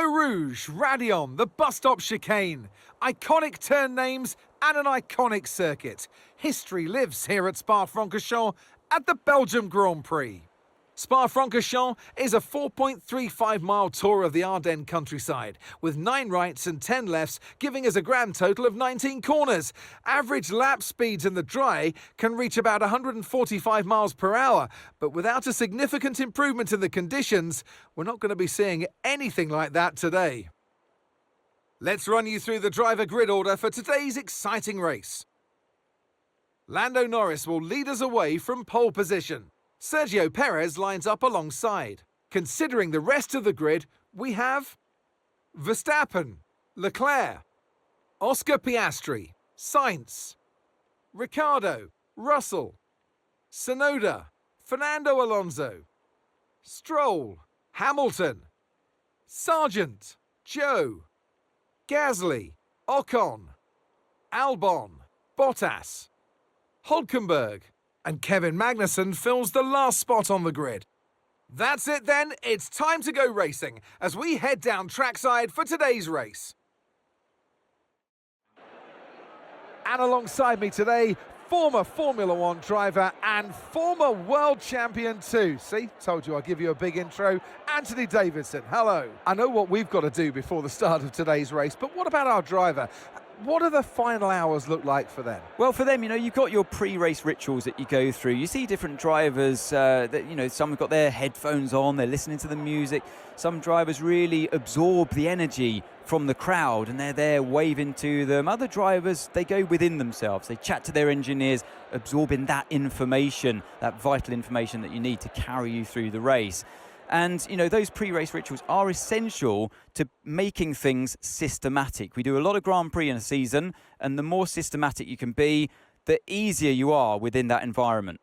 Eau Rouge, Radion, the bus stop chicane, iconic turn names and an iconic circuit. History lives here at Spa-Francorchamps at the Belgian Grand Prix. Spa-Francorchamps is a 4.35-mile tour of the Ardennes countryside, with 9 rights and 10 lefts, giving us a grand total of 19 corners. Average lap speeds in the dry can reach about 145 miles per hour, but without a significant improvement in the conditions, we're not going to be seeing anything like that today. Let's run you through the driver grid order for today's exciting race. Lando Norris will lead us away from pole position. Sergio Perez lines up alongside. Considering the rest of the grid, we have Verstappen, Leclerc, Oscar Piastri, Sainz, Ricciardo, Russell, Tsunoda, Fernando Alonso, Stroll, Hamilton, Sargent, Joe, Gasly, Ocon, Albon, Bottas, Hülkenberg, and Kevin Magnussen fills the last spot on the grid. That's it then, it's time to go racing as we head down trackside for today's race. And alongside me today, former Formula One driver and former world champion too. See, told you I'd give you a big intro. Anthony Davidson, hello. I know what we've got to do before the start of today's race, but what about our driver? What do the final hours look like for them? Well, for them, you've got your pre-race rituals that you go through. You see different drivers that, some have got their headphones on, they're listening to the music. Some drivers really absorb the energy from the crowd and they're there waving to them. Other drivers, they go within themselves. They chat to their engineers, absorbing that information, that vital information that you need to carry you through the race. And, those pre-race rituals are essential to making things systematic. We do a lot of Grand Prix in a season, and the more systematic you can be, the easier you are within that environment.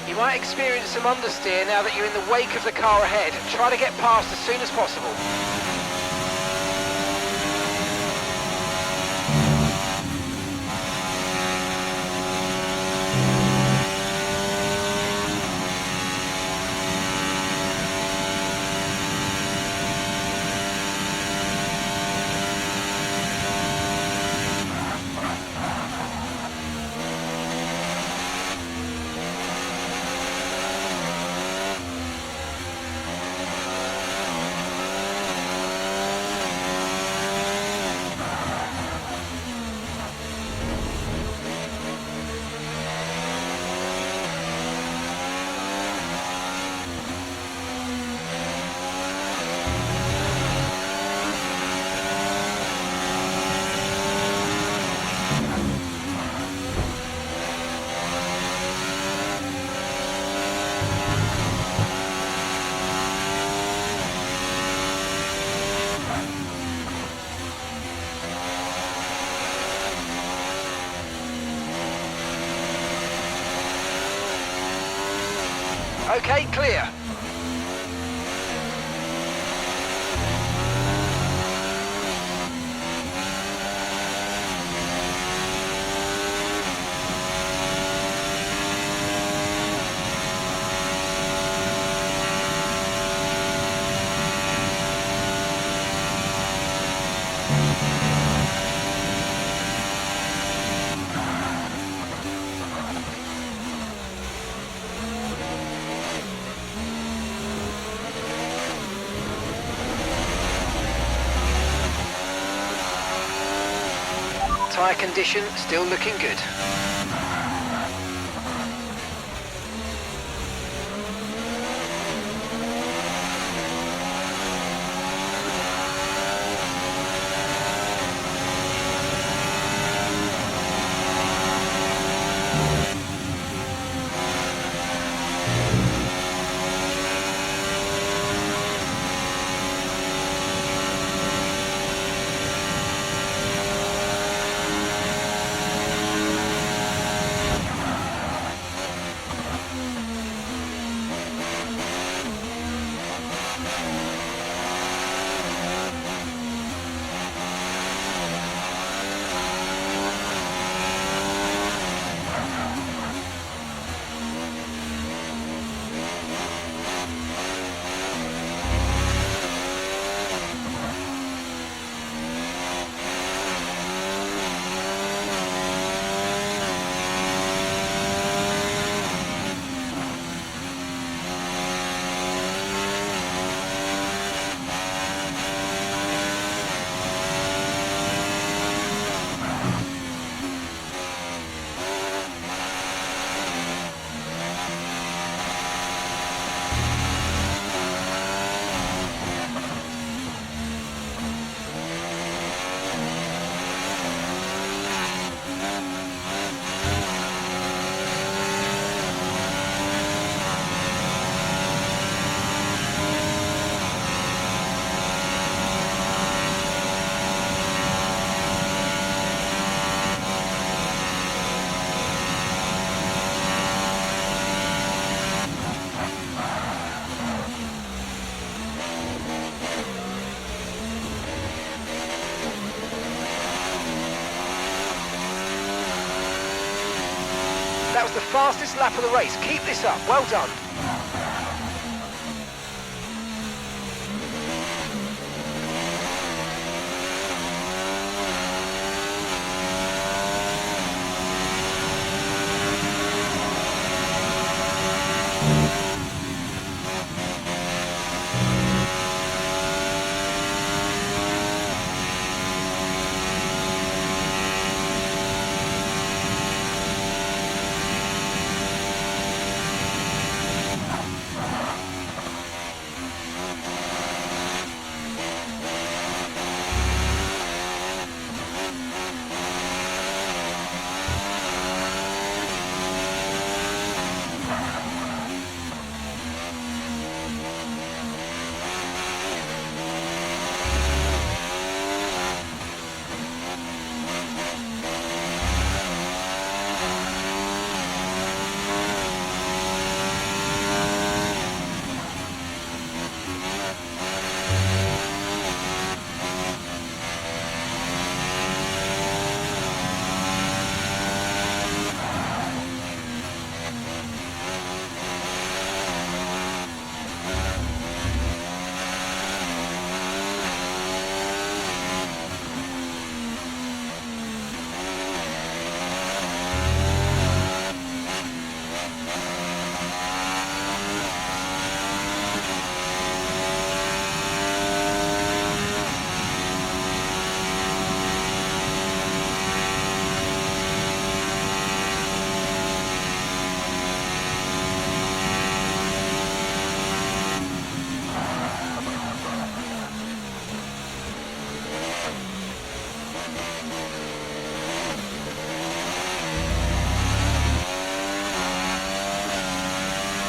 You might experience some understeer now that you're in the wake of the car ahead. Try to get past as soon as possible. Okay, clear. Tyre condition still looking good. That was the fastest lap of the race. Keep this up. Well done.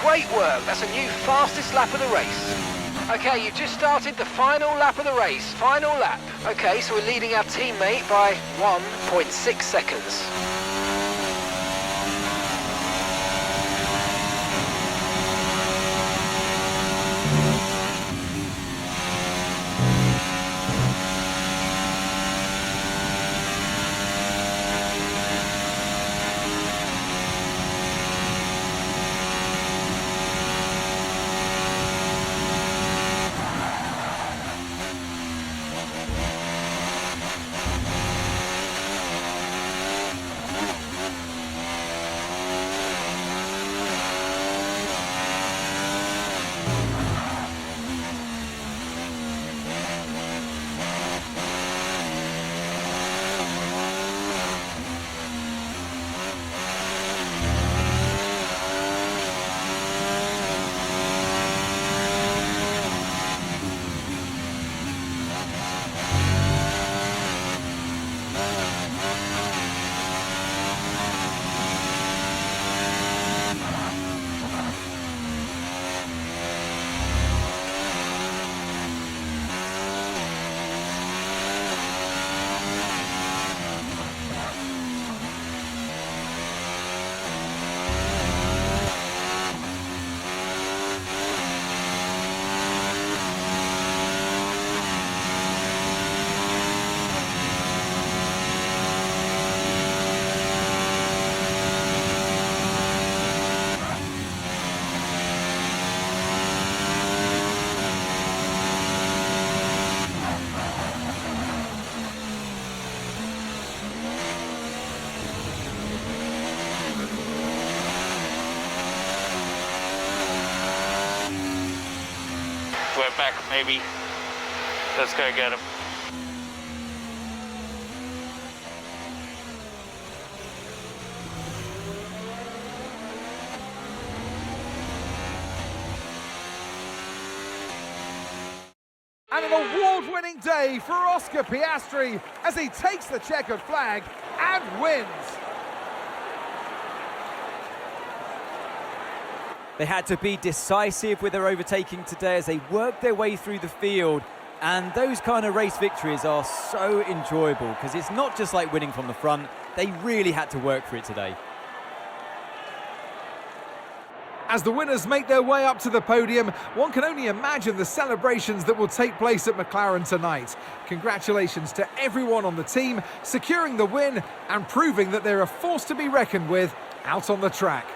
Great work, that's a new fastest lap of the race. Okay, you just started the final lap of the race, final lap. Okay, so we're leading our teammate by 1.6 seconds. we're back, maybe. Let's go get him. And an award-winning day for Oscar Piastri as he takes the checkered flag and wins. They had to be decisive with their overtaking today as they worked their way through the field. And those kind of race victories are so enjoyable because it's not just like winning from the front. They really had to work for it today. As the winners make their way up to the podium, one can only imagine the celebrations that will take place at McLaren tonight. Congratulations to everyone on the team, securing the win and proving that they're a force to be reckoned with out on the track.